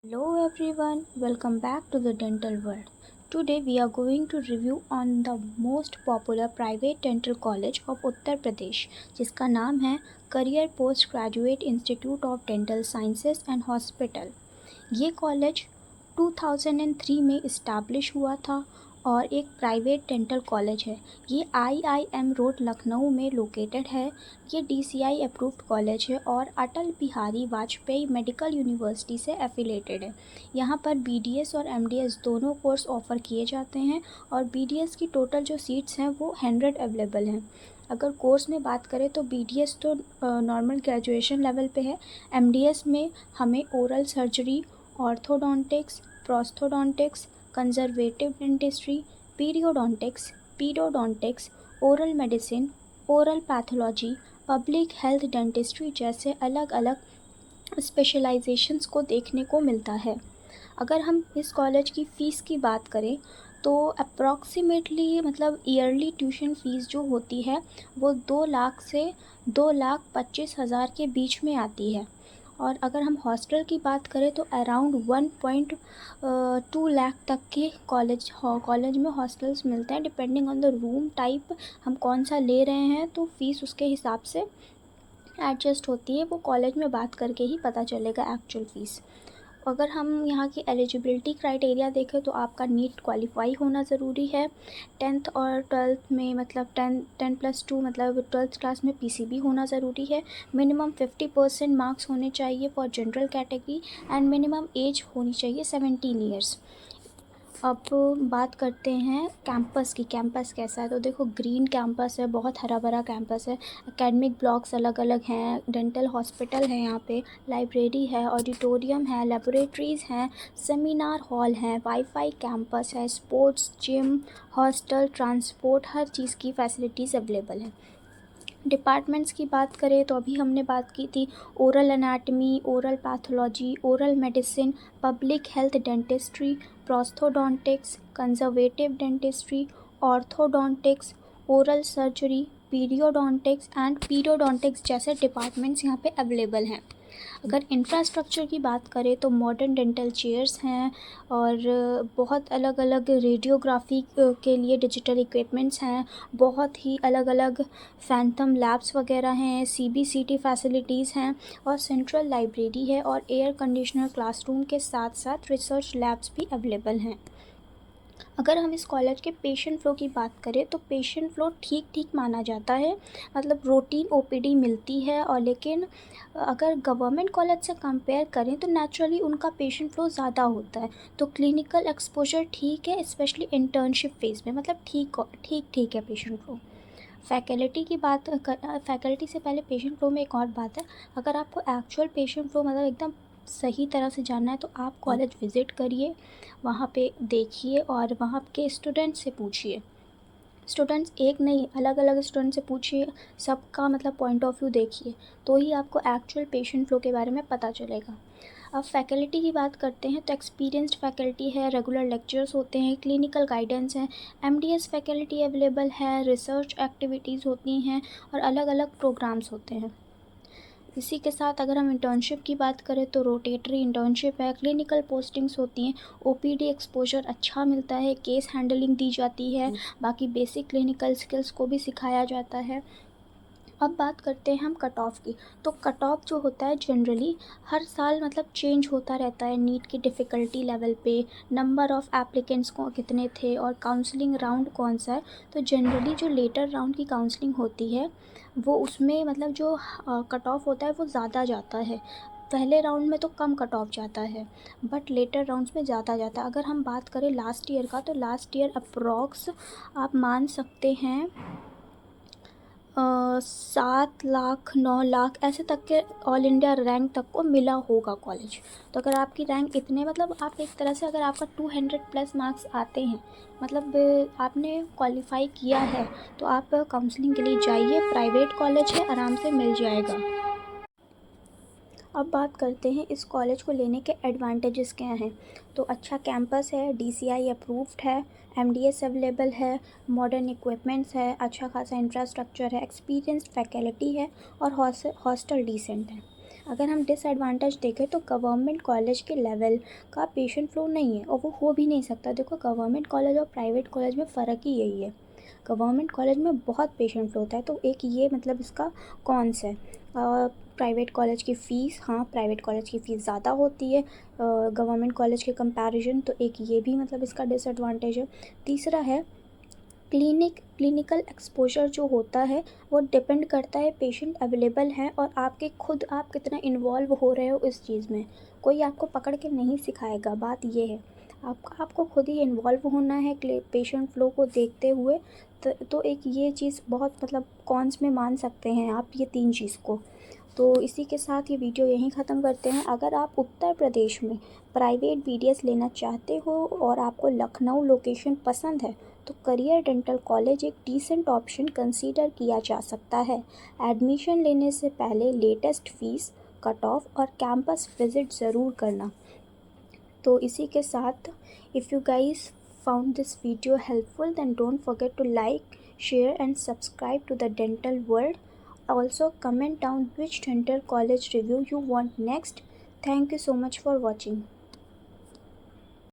Hello everyone, welcome back to the dental world. Today we are going to review on the most popular private dental college of Uttar Pradesh जिसका नाम है career post graduate institute of dental sciences and hospital. ये college 2003 में establish हुआ था और एक private dental college है। ये IIM रोड लखनऊ में लोकेटेड है। ये DCI अप्रूव्ड कॉलेज है और अटल बिहारी वाजपेयी मेडिकल यूनिवर्सिटी से एफिलेटेड है। यहाँ पर BDS और MDS दोनों कोर्स ऑफ़र किए जाते हैं और BDS की टोटल जो सीट्स हैं वो 100 अवेलेबल हैं। अगर कोर्स में बात करें तो BDS तो नॉर्मल ग्रेजुएशन लेवल पे है। MDS में हमें oral surgery, orthodontics, prosthodontics, conservative dentistry, periodontics, oral medicine, oral pathology, public health dentistry जैसे अलग अलग स्पेशलाइजेशंस को देखने को मिलता है। अगर हम इस कॉलेज की फ़ीस की बात करें तो अप्रॉक्सीमेटली मतलब ईयरली ट्यूशन फ़ीस जो होती है वो 2 लाख से 2,25,000 के बीच में आती है। और अगर हम हॉस्टल की बात करें तो अराउंड 1.2 लाख तक के कॉलेज में हॉस्टल्स मिलते हैं। Depending on the room type हम कौन सा ले रहे हैं तो फ़ीस उसके हिसाब से एडजस्ट होती है। वो कॉलेज में बात करके ही पता चलेगा एक्चुअल फ़ीस। अगर हम यहाँ की एलिजिबिलिटी क्राइटेरिया देखें तो आपका नीट क्वालिफाई होना ज़रूरी है। 10th और 12th में मतलब 10+2 मतलब 12th क्लास में PCB होना ज़रूरी है। मिनिमम 50% मार्क्स होने चाहिए for general category and minimum age होनी चाहिए 17 ईयर्स। अब बात करते हैं कैंपस की। कैंपस कैसा है तो देखो, ग्रीन कैंपस है, बहुत हरा भरा कैंपस है। एकेडमिक ब्लॉक्स अलग अलग हैं, डेंटल हॉस्पिटल है, यहाँ पे लाइब्रेरी है, ऑडिटोरियम है, लेबोरेटरीज़ हैं, सेमिनार हॉल हैं, वाईफाई कैंपस है, स्पोर्ट्स जिम, हॉस्टल, ट्रांसपोर्ट, हर चीज़ की फैसिलिटीज़ अवेलेबल हैं। डिपार्टमेंट्स की बात करें तो अभी हमने बात की थी oral anatomy, oral pathology, oral medicine, public health dentistry, prosthodontics, conservative dentistry, orthodontics, oral surgery, periodontics जैसे डिपार्टमेंट्स यहाँ पे अवेलेबल हैं। अगर इंफ्रास्ट्रक्चर की बात करें तो मॉडर्न डेंटल चेयर्स हैं और बहुत अलग अलग रेडियोग्राफी के लिए डिजिटल इक्विपमेंट्स हैं। बहुत ही अलग अलग फैंटम लैब्स वगैरह हैं, CBCT फैसिलिटीज़ हैं और सेंट्रल लाइब्रेरी है और एयर कंडीशनर क्लासरूम के साथ साथ रिसर्च लैब्स भी अवेलेबल हैं। अगर हम इस कॉलेज के पेशेंट फ़्लो की बात करें तो पेशेंट फ़्लो ठीक ठीक माना जाता है। मतलब रूटीन OPD मिलती है और लेकिन अगर गवर्नमेंट कॉलेज से कंपेयर करें तो नेचुरली उनका पेशेंट फ़्लो ज़्यादा होता है। तो क्लिनिकल एक्सपोजर ठीक है, स्पेशली इंटर्नशिप फेज़ में, मतलब ठीक है पेशेंट फ़्लो। फैकल्टी से पहले पेशेंट फ़्लो में एक और बात है। अगर आपको एक्चुअल पेशेंट फ़्लो मतलब एकदम सही तरह से जानना है तो आप कॉलेज विज़िट करिए, वहाँ पे देखिए और वहाँ के स्टूडेंट से पूछिए। स्टूडेंट्स एक नहीं, अलग अलग स्टूडेंट से पूछिए, सबका मतलब पॉइंट ऑफ व्यू देखिए, तो ही आपको एक्चुअल पेशेंट फ़्लो के बारे में पता चलेगा। अब फैकल्टी की बात करते हैं तो एक्सपीरियंस्ड फैकल्टी है, रेगुलर लेक्चर्स होते हैं, क्लिनिकल गाइडेंस है, MDS फैकल्टी अवेलेबल है, रिसर्च एक्टिविटीज़ होती हैं और अलग अलग प्रोग्राम्स होते हैं। इसी के साथ अगर हम इंटर्नशिप की बात करें तो रोटेटरी इंटर्नशिप है, क्लिनिकल पोस्टिंग्स होती हैं, OPD एक्सपोजर अच्छा मिलता है, केस हैंडलिंग दी जाती है, बाकी बेसिक क्लिनिकल स्किल्स को भी सिखाया जाता है। अब बात करते हैं हम कट ऑफ़ की। तो कट ऑफ़ जो होता है जनरली हर साल मतलब चेंज होता रहता है। नीट की डिफ़िकल्टी लेवल पे, नंबर ऑफ़ एप्लीकेंट्स को कितने थे और काउंसलिंग राउंड कौन सा है। तो जनरली जो लेटर राउंड की काउंसलिंग होती है वो उसमें मतलब जो कट ऑफ़ होता है वो ज़्यादा जाता है। पहले राउंड में तो कम कट ऑफ जाता है बट लेटर राउंड्स में ज़्यादा जाता है। अगर हम बात करें लास्ट ईयर का तो लास्ट ईयर अप्रॉक्स आप मान सकते हैं 7 लाख 9 लाख ऐसे तक के ऑल इंडिया रैंक तक को मिला होगा कॉलेज। तो अगर आपकी रैंक इतने मतलब आप एक तरह से अगर आपका 200+ मार्क्स आते हैं मतलब आपने क्वालिफाई किया है तो आप काउंसलिंग के लिए जाइए, प्राइवेट कॉलेज है, आराम से मिल जाएगा। अब बात करते हैं इस कॉलेज को लेने के एडवांटेजेस क्या हैं। तो अच्छा कैंपस है, DCI अप्रूव्ड है, MDS अवेलेबल है, मॉडर्न इक्विपमेंट्स है, अच्छा खासा इंफ्रास्ट्रक्चर है, एक्सपीरियंस्ड फैकल्टी है और हॉस्टल डिसेंट है। अगर हम डिसएडवांटेज देखें तो गवर्नमेंट कॉलेज के लेवल का पेशेंट फ्लो नहीं है, और वो हो भी नहीं सकता। देखो, गवर्नमेंट कॉलेज और प्राइवेट कॉलेज में फ़र्क ही यही है। गवर्नमेंट कॉलेज में बहुत पेशेंट फ्लो होता है, तो एक ये मतलब इसका कॉन्स है। प्राइवेट कॉलेज की फ़ीस, हाँ, प्राइवेट कॉलेज की फ़ीस ज़्यादा होती है गवर्नमेंट कॉलेज के कंपैरिजन, तो एक ये भी मतलब इसका डिसएडवांटेज है। तीसरा है क्लिनिकल एक्सपोजर जो होता है वो डिपेंड करता है पेशेंट अवेलेबल हैं और आपके खुद आप कितना इन्वॉल्व हो रहे हो इस चीज़ में। कोई आपको पकड़ के नहीं सिखाएगा, बात ये है। आपको खुद ही इन्वॉल्व होना है पेशेंट फ्लो को देखते हुए। तो एक ये चीज़ बहुत मतलब कॉन्स में मान सकते हैं आप ये 3 चीज़ को। तो इसी के साथ ये वीडियो यहीं ख़त्म करते हैं। अगर आप उत्तर प्रदेश में प्राइवेट BDS लेना चाहते हो और आपको लखनऊ लोकेशन पसंद है, तो करियर डेंटल कॉलेज एक डिसेंट ऑप्शन कंसीडर किया जा सकता है। एडमिशन लेने से पहले लेटेस्ट फीस, कट ऑफ और कैंपस विजिट ज़रूर करना। तो इसी के साथ, if you guys found this video helpful, then don't forget to like, share and subscribe to the Dental World. Also comment down which dental college review you want next. Thank you so much for watching.